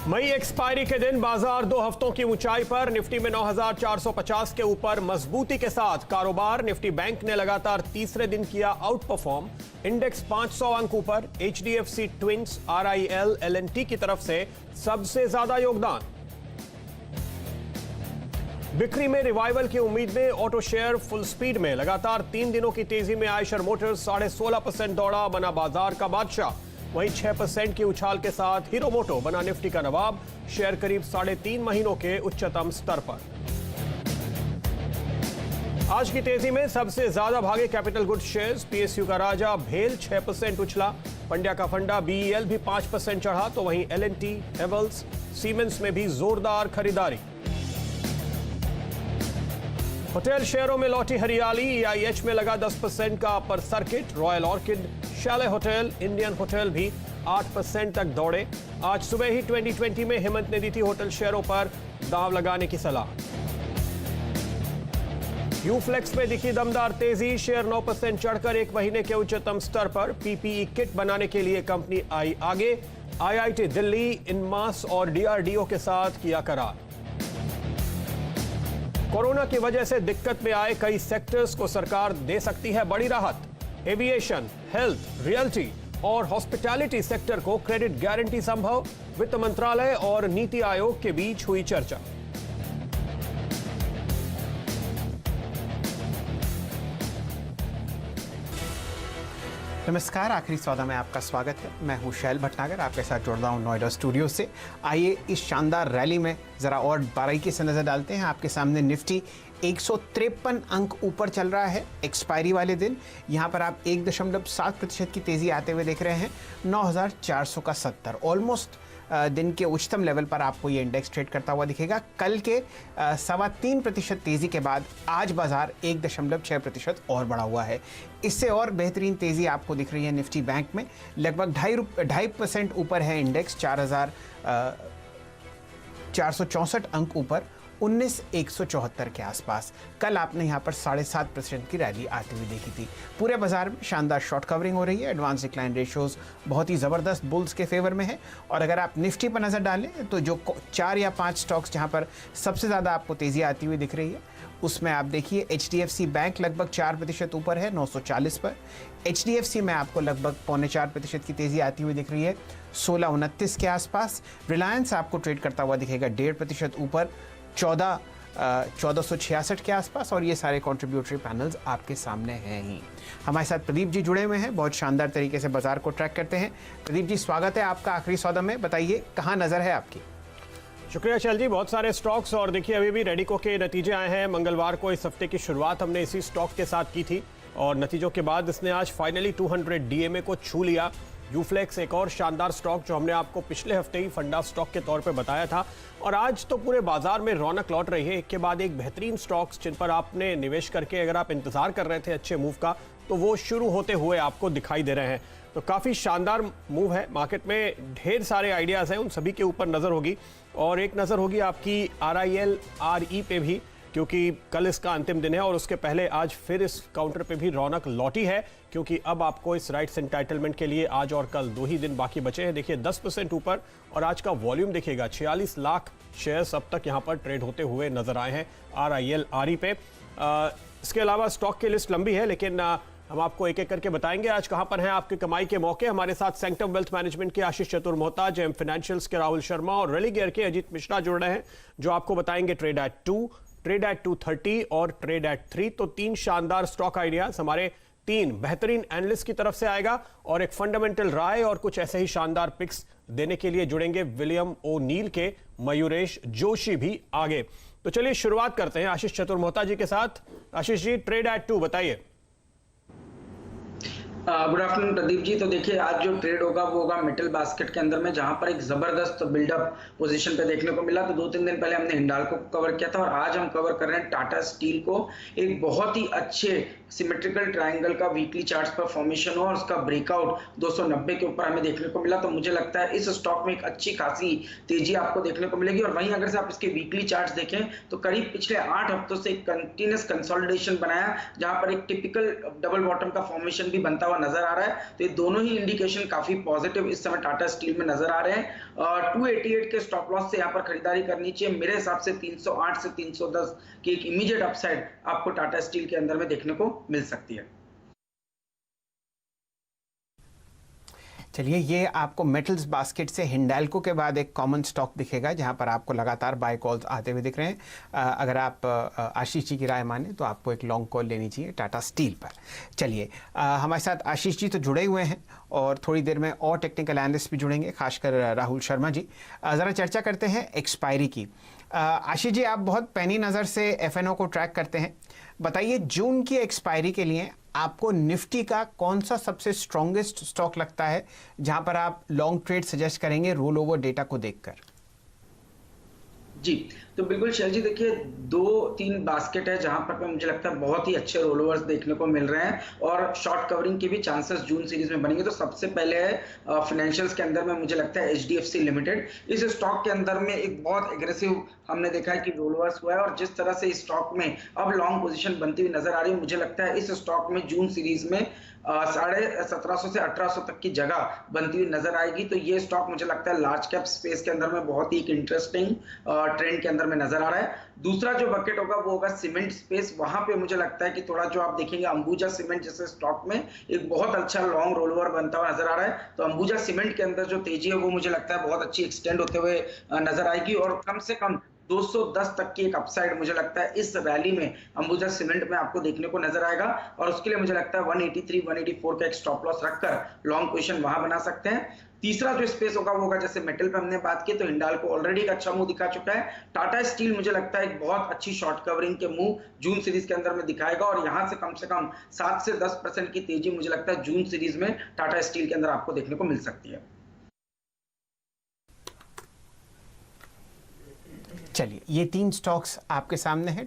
मई expiry के दिन बाजार 2 हफ्तों की ऊंचाई पर। निफ्टी में 9450 के ऊपर मजबूती के साथ कारोबार। निफ्टी बैंक ने लगातार तीसरे दिन किया आउट परफॉर्म। इंडेक्स 500 अंक ऊपर। एचडीएफसी ट्विंस, आरआईएल, एलएनटी की तरफ से सबसे ज्यादा योगदान। बिक्री में रिवाइवल की उम्मीद में ऑटो शेयर फुल स्पीड में। लगातार 3 दिनों की तेजी में आयशर मोटर्स 16.5% दौड़ा, बना बाजार का बादशाह। वहीं 6% की उछाल के साथ हीरो मोटो बना निफ्टी का नवाब। शेयर करीब 3.5 महीनों के उच्चतम स्तर पर। आज की तेजी में सबसे ज्यादा भागे कैपिटल गुड्स शेयर्स। पीएसयू का राजा भेल 6% उछला। पंड्या का फंडा बीईएल भी 5% चढ़ा, तो वहीं एलएनटी, हेवल्स, सीमेंस में भी जोरदार खरीदारी। होटल शेयरों में लौटी हरियाली। ईआईएच में लगा 10% का upper circuit. Royal orchid, Shelley hotel, Indian hotel भी 8% तक दौड़े। आज सुबह ही 2020 में हेमंत ने दी थी होटल शेयरों पर दांव लगाने की सलाह। यूफ्लेक्स में दिखी दमदार तेजी। शेयर 9% चढ़कर 1 महीने के उच्चतम स्तर पर। पीपीई किट बनाने के लिए कंपनी आई आगे। आईआईटी दिल्ली, इनमास और डीआरडीओ के साथ किया करार। कोरोना की वजह से दिक्कत में आए कई सेक्टर्स को सरकार दे सकती है बड़ी राहत। एविएशन, हेल्थ, रियल्टी और हॉस्पिटैलिटी सेक्टर को क्रेडिट गारंटी संभव। वित्त मंत्रालय और नीति आयोग के बीच हुई चर्चा। नमस्कार, आखिरी सौदा में आपका स्वागत है। मैं हूं शैल भटनागर, आपके साथ जुड़ रहा हूं नोएडा स्टूडियो से। आइए इस शानदार रैली में ज़रा और बारीकी से नज़र डालते हैं। आपके सामने निफ्टी 153 अंक ऊपर चल रहा है एक्सपायरी वाले दिन। यहाँ पर आप 1.7% की तेज़ी आते हुए देख रहे हैं। 9400 का 70 ऑलमोस्ट दिन के उच्चतम लेवल पर आपको ये इंडेक्स ट्रेड करता हुआ दिखेगा। कल के 3.25% तेज़ी के बाद आज बाजार 1.6% और बढ़ा हुआ है। इससे और बेहतरीन तेज़ी आपको दिख रही है निफ्टी बैंक में। लगभग 2.5% ऊपर है इंडेक्स, 4464 अंक ऊपर, 19174 के आसपास। कल आपने यहाँ पर 7.5% की रैली आती हुई देखी थी। पूरे बाजार में शानदार शॉर्ट कवरिंग हो रही है। एडवांस डिक्लाइन रेशियोज बहुत ही ज़बरदस्त बुल्स के फेवर में है। और अगर आप निफ्टी पर नज़र डालें तो जो 4 या 5 स्टॉक्स जहाँ पर सबसे ज़्यादा आपको तेज़ी आती हुई दिख रही है, उसमें आप देखिए एचडीएफसी बैंक लगभग 4% ऊपर है 940 पर। एचडीएफसी में आपको लगभग 3.25% की तेज़ी आती हुई दिख रही है 1629 के आसपास। रिलायंस आपको ट्रेड करता हुआ दिखेगा 1.5% ऊपर 1466 के आसपास। और ये सारे कंट्रीब्यूटरी पैनल्स आपके सामने हैं ही। हमारे साथ प्रदीप जी जुड़े हुए हैं, बहुत शानदार तरीके से बाजार को ट्रैक करते हैं। प्रदीप जी, स्वागत है आपका आखिरी सौदा में। बताइए कहाँ नज़र है आपकी? शुक्रिया शैल जी। बहुत सारे स्टॉक्स और देखिए अभी भी रेडिको के नतीजे आए हैं। मंगलवार को इस हफ्ते की शुरुआत हमने इसी स्टॉक के साथ की थी और नतीजों के बाद इसने आज फाइनली 200 डीएमए को छू लिया। यूफ्लेक्स एक और शानदार स्टॉक जो हमने आपको पिछले हफ्ते ही फंडा स्टॉक के तौर पे बताया था। और आज तो पूरे बाजार में रौनक लौट रही है। एक के बाद एक बेहतरीन स्टॉक्स जिन पर आपने निवेश करके अगर आप इंतजार कर रहे थे अच्छे मूव का, तो वो शुरू होते हुए आपको दिखाई दे रहे हैं। तो काफ़ी शानदार मूव है। मार्केट में ढेर सारे आइडियाज़ हैं, उन सभी के ऊपर नज़र होगी। और एक नज़र होगी आपकी आरआईएल आरई पे भी, क्योंकि कल इसका अंतिम दिन है। और उसके पहले आज फिर इस काउंटर पे भी रौनक लौटी है, क्योंकि अब आपको इस राइट्स एंटाइटलमेंट के लिए आज और कल 2 ही दिन बाकी बचे हैं। देखिए 10% ऊपर और आज का वॉल्यूम देखिएगा 46 लाख शेयर्स अब तक यहाँ पर ट्रेड होते हुए नजर आए हैं आरआईएल आरई पे। इसके अलावा स्टॉक की लिस्ट लंबी है, लेकिन हम आपको एक एक करके बताएंगे आज कहां पर हैं आपकी कमाई के मौके। हमारे साथ सेंक्टम वेल्थ मैनेजमेंट के आशीष चतुर्मोहता, जेम फाइनेंशियल्स के राहुल शर्मा और रैली गियर के अजीत मिश्रा जुड़ रहे हैं, जो आपको बताएंगे ट्रेड एट 2, ट्रेड एट 230 और ट्रेड एट 3। तो 3 शानदार स्टॉक आइडियाज हमारे 3 बेहतरीन एनालिस्ट की तरफ से आएगा और एक फंडामेंटल राय और कुछ ऐसे ही शानदार पिक्स देने के लिए जुड़ेंगे विलियम ओ नील के मयूरेश जोशी भी आगे। तो चलिए शुरुआत करते हैं आशीष चतुर्मोहता जी के साथ। आशीष जी, ट्रेड एट 2 बताइए। Good afternoon Pradeep ji. तो देखिए आज जो ट्रेड होगा वो होगा मेटल बास्केट के अंदर में, जहां पर एक जबरदस्त बिल्डअप पोजीशन पे देखने को मिला। तो 2-3 दिन पहले हमने हिंडाल्को को कवर किया था और आज हम कवर कर रहे हैं टाटा स्टील को। एक बहुत ही अच्छे सिमेट्रिकल ट्रायंगल का वीकली चार्ट्स पर फॉर्मेशन हो और उसका ब्रेकआउट 290 के ऊपर हमें देखने को मिला। तो मुझे लगता है इस स्टॉक में एक अच्छी खासी तेजी आपको देखने को मिलेगी। और वहीं अगर से आप इसके वीकली चार्ट्स देखें तो करीब पिछले 8 हफ्तों से कंटिन्यूअस कंसोलिडेशन बनाया, जहां पर एक टिपिकल डबल बॉटम का फॉर्मेशन भी बनता हुआ नजर आ रहा है। तो ये दोनों ही इंडिकेशन काफी पॉजिटिव इस समय टाटा स्टील में नजर आ रहे हैं। 288 के स्टॉप लॉस से यहाँ पर खरीदारी करनी चाहिए। मेरे हिसाब से 308 से 310 की एक इमीडिएट अपसाइड आपको टाटा स्टील के अंदर में देखने को मिल सकती है। चलिए, ये आपको मेटल्स बास्केट से हिंडाल्को के बाद एक कॉमन स्टॉक दिखेगा जहां पर आपको लगातार बाय कॉल्स आते हुए दिख रहे हैं। अगर आप आशीष जी की राय माने तो आपको एक लॉन्ग कॉल लेनी चाहिए टाटा स्टील पर। चलिए, हमारे साथ आशीष जी तो जुड़े हुए हैं और थोड़ी देर में और टेक्निकल एनालिस्ट भी जुड़ेंगे, खासकर राहुल शर्मा जी। ज़रा चर्चा करते हैं एक्सपायरी की। आशीष जी, आप बहुत पैनी नज़र से एफएनओ को ट्रैक करते हैं, बताइए जून की एक्सपायरी के लिए आपको निफ्टी का कौन सा सबसे स्ट्रॉन्गेस्ट स्टॉक लगता है जहां पर आप लॉन्ग ट्रेड सजेस्ट करेंगे रोल ओवर डेटा को देखकर? जी, तो बिल्कुल शैल जी, देखिए 2-3 बास्केट है जहां पर मुझे लगता है बहुत ही अच्छे रोल ओवर्स देखने को मिल रहे हैं और शॉर्ट कवरिंग के भी चांसेस जून सीरीज में बनेंगे। तो सबसे पहले है फाइनेंशियल्स के अंदर में मुझे लगता है एचडीएफसी लिमिटेड। इस स्टॉक के अंदर में एक बहुत एग्रेसिव हमने देखा है कि रोल ओवर्स हुआ है और जिस तरह से इस स्टॉक में अब लॉन्ग पोजीशन बनती हुई नजर आ रही है, मुझे लगता है इस स्टॉक में जून सीरीज में 1750 से 1800 तक की जगह बनती हुई नजर आएगी। तो ये स्टॉक मुझे लगता है लार्ज कैप स्पेस के अंदर में बहुत ही एक इंटरेस्टिंग ट्रेंड के अंदर में नजर आ रहा है। दूसरा जो बकेट होगा वो होगा सीमेंट स्पेस। वहां पे मुझे लगता है कि थोड़ा जो आप देखेंगे अंबुजा सीमेंट जैसे स्टॉक में एक बहुत अच्छा लॉन्ग रोल ओवर बनता हुआ नजर आ रहा है। तो अंबुजा सीमेंट के अंदर जो तेजी है वो मुझे लगता है बहुत अच्छी एक्सटेंड होते हुए नजर आएगी और कम से कम 210 तक की एक अपसाइड मुझे लगता है इस रैली में अंबुजा सीमेंट में आपको देखने को नजर आएगा और उसके लिए मुझे लगता है 183 184 का एक स्टॉप लॉस रखकर लॉन्ग पोजीशन वहां बना सकते हैं। तीसरा जो स्पेस होगा वो होगा, जैसे मेटल पे हमने बात की तो हिंडाल्को ऑलरेडी एक अच्छा मुंह दिखा चुका है। टाटा स्टील मुझे लगता है एक बहुत अच्छी शॉर्ट कवरिंग के मुंह जून सीरीज के अंदर में दिखाएगा और यहां से कम 7 से 10% की तेजी मुझे लगता है जून सीरीज में टाटा स्टील के अंदर आपको देखने को मिल सकती है। चलिए, ये 3 स्टॉक्स आपके सामने हैं।